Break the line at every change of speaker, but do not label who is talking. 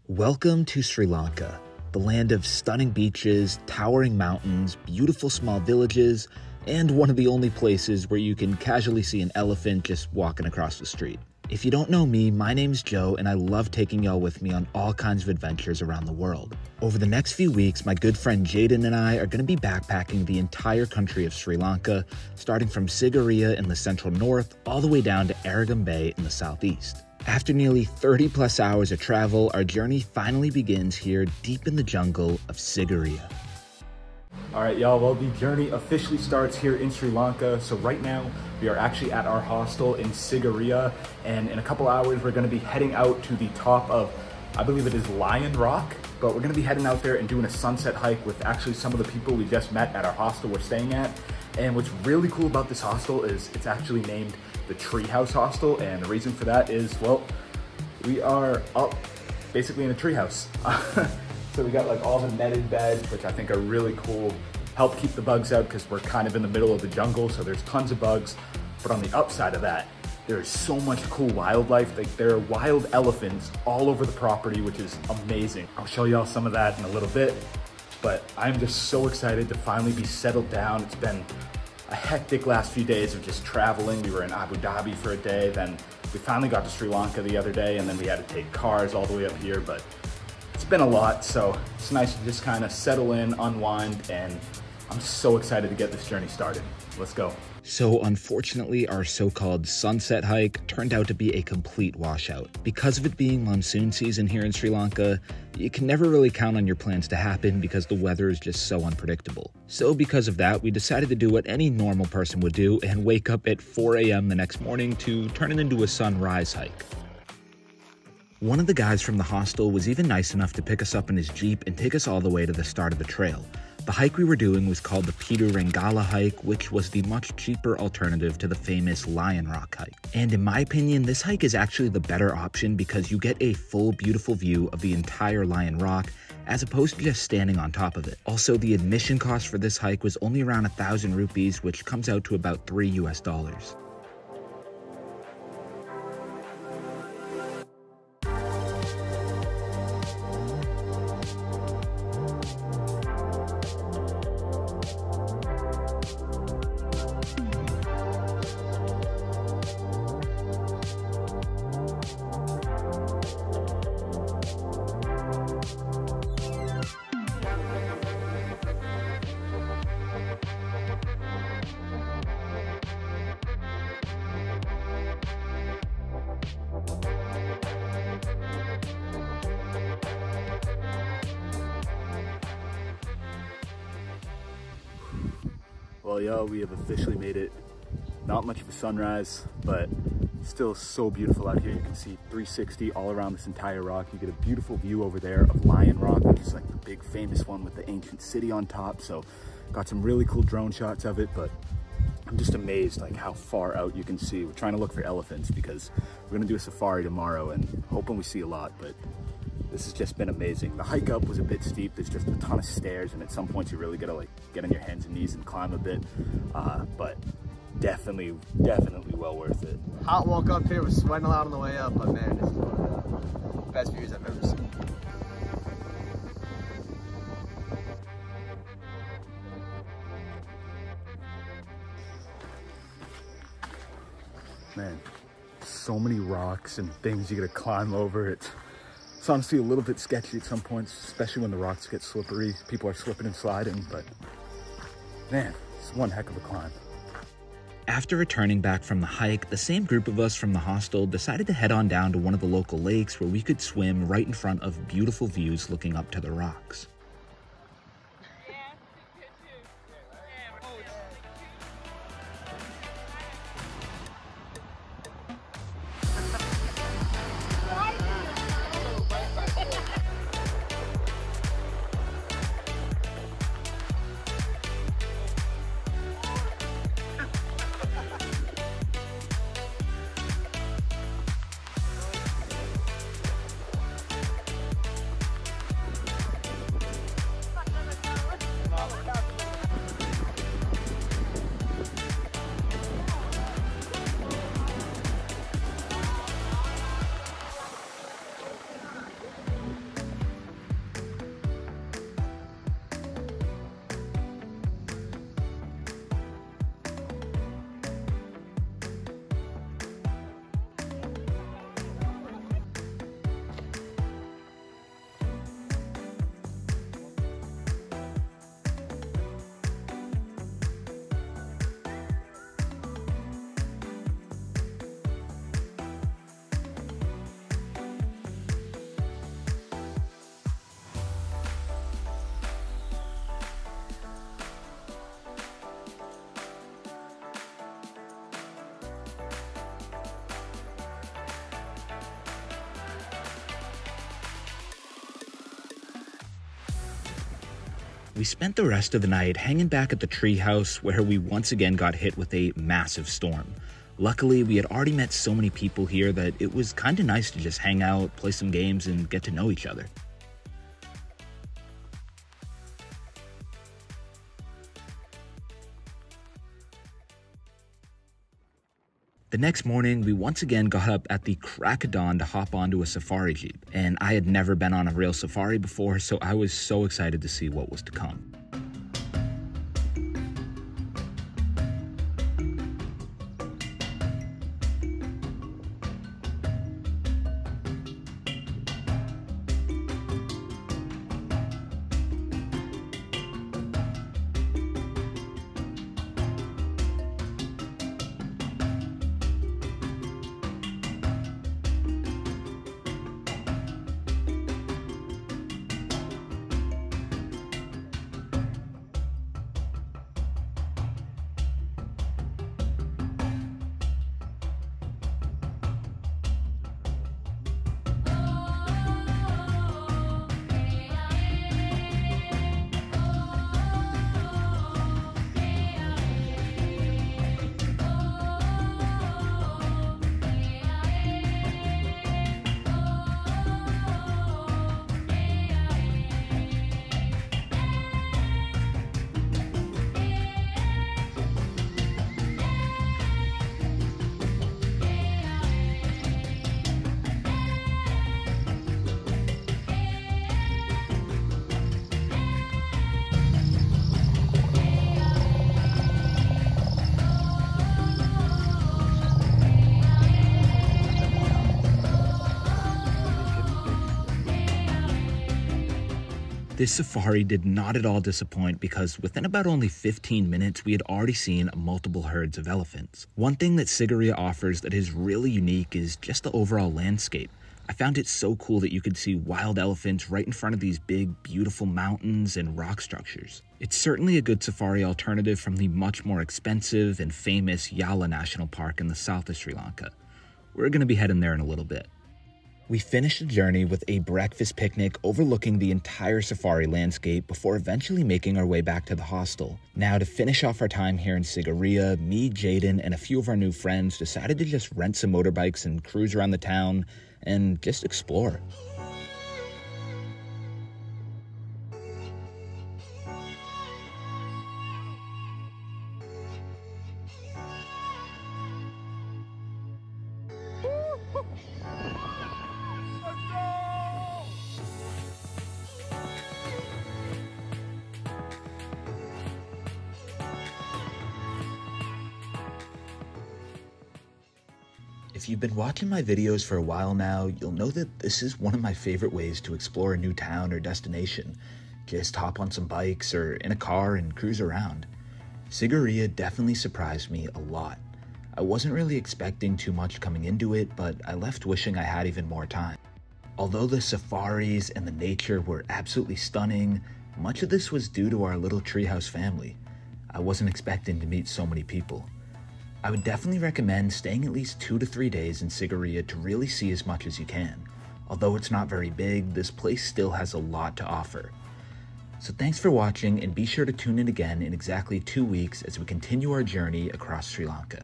Welcome to Sri Lanka, the land of stunning beaches, towering mountains, beautiful small villages, and one of the only places where you can casually see an elephant just walking across the street. If you don't know me, my name's Joe, and I love taking y'all with me on all kinds of adventures around the world. Over the next few weeks, my good friend Jaden and I are going to be backpacking the entire country of Sri Lanka, starting from Sigiriya in the central north all the way down to Aragon Bay in the southeast. After nearly 30 plus hours of travel, our journey finally begins here deep in the jungle of Sigiriya.
All right, y'all, well, the journey officially starts here in Sri Lanka. So right now we are actually at our hostel in Sigiriya, and in a couple hours we're gonna be heading out to the top of, I believe it is Lion Rock, but we're gonna be heading out there and doing a sunset hike with actually some of the people we just met at our hostel we're staying at. And what's really cool about this hostel is it's actually named the Treehouse Hostel, and the reason for that is, well, we are up basically in a treehouse. So we got like all the netted beds, which I think are really cool, help keep the bugs out because we're kind of in the middle of the jungle, so there's tons of bugs. But on the upside of that, there's so much cool wildlife. Like, there are wild elephants all over the property, which is amazing. I'll show y'all some of that in a little bit, but I'm just so excited to finally be settled down. It's been a hectic last few days of just traveling. We were in Abu Dhabi for a day, then we finally got to Sri Lanka the other day, and then we had to take cars all the way up here, but it's been a lot, so it's nice to just kind of settle in, unwind, and I'm so excited to get this journey started. Let's go.
So unfortunately, our so-called sunset hike turned out to be a complete washout. Because of it being monsoon season here in Sri Lanka, you can never really count on your plans to happen because the weather is just so unpredictable. So because of that, we decided to do what any normal person would do and wake up at 4 a.m. the next morning to turn it into a sunrise hike. One of the guys from the hostel was even nice enough to pick us up in his Jeep and take us all the way to the start of the trail. The hike we were doing was called the Peter Rangala hike, which was the much cheaper alternative to the famous Lion Rock hike. And in my opinion, this hike is actually the better option because you get a full beautiful view of the entire Lion Rock as opposed to just standing on top of it. Also, the admission cost for this hike was only around 1,000 rupees, which comes out to about $3 US.
Well, yo, we have officially made it. Not much of a sunrise, but still so beautiful out here. You can see 360 all around this entire rock. You get a beautiful view over there of Lion Rock, which is like the big famous one with the ancient city on top. So got some really cool drone shots of it, but I'm just amazed like how far out you can see. We're trying to look for elephants because we're gonna do a safari tomorrow and hoping we see a lot, but this has just been amazing. The hike up was a bit steep. There's just a ton of stairs, and at some points you really gotta like get on your hands and knees and climb a bit, but definitely well worth it.
Hot walk up here, was sweating a lot on the way up, but man, this is one of the best views I've ever seen.
Man, so many rocks and things you gotta climb over. It's honestly a little bit sketchy at some points, especially when the rocks get slippery. People are slipping and sliding, but man, it's one heck of a climb.
After returning back from the hike, the same group of us from the hostel decided to head on down to one of the local lakes where we could swim right in front of beautiful views looking up to the rocks. We spent the rest of the night hanging back at the treehouse where we once again got hit with a massive storm. Luckily, we had already met so many people here that it was kinda nice to just hang out, play some games, and get to know each other. The next morning, we once again got up at the crack of dawn to hop onto a safari jeep, and I had never been on a real safari before, so I was so excited to see what was to come. This safari did not at all disappoint because within about only 15 minutes, we had already seen multiple herds of elephants. One thing that Sigiriya offers that is really unique is just the overall landscape. I found it so cool that you could see wild elephants right in front of these big, beautiful mountains and rock structures. It's certainly a good safari alternative from the much more expensive and famous Yala National Park in the south of Sri Lanka. We're going to be heading there in a little bit. We finished the journey with a breakfast picnic overlooking the entire safari landscape before eventually making our way back to the hostel. Now, to finish off our time here in Sigiriya, me, Jaden, and a few of our new friends decided to just rent some motorbikes and cruise around the town and just explore. If you've been watching my videos for a while now, you'll know that this is one of my favorite ways to explore a new town or destination. Just hop on some bikes or in a car and cruise around. Sigiriya definitely surprised me a lot. I wasn't really expecting too much coming into it, but I left wishing I had even more time. Although the safaris and the nature were absolutely stunning, much of this was due to our little treehouse family. I wasn't expecting to meet so many people. I would definitely recommend staying at least 2 to 3 days in Sigiriya to really see as much as you can. Although it's not very big, this place still has a lot to offer. So thanks for watching, and be sure to tune in again in exactly 2 weeks as we continue our journey across Sri Lanka.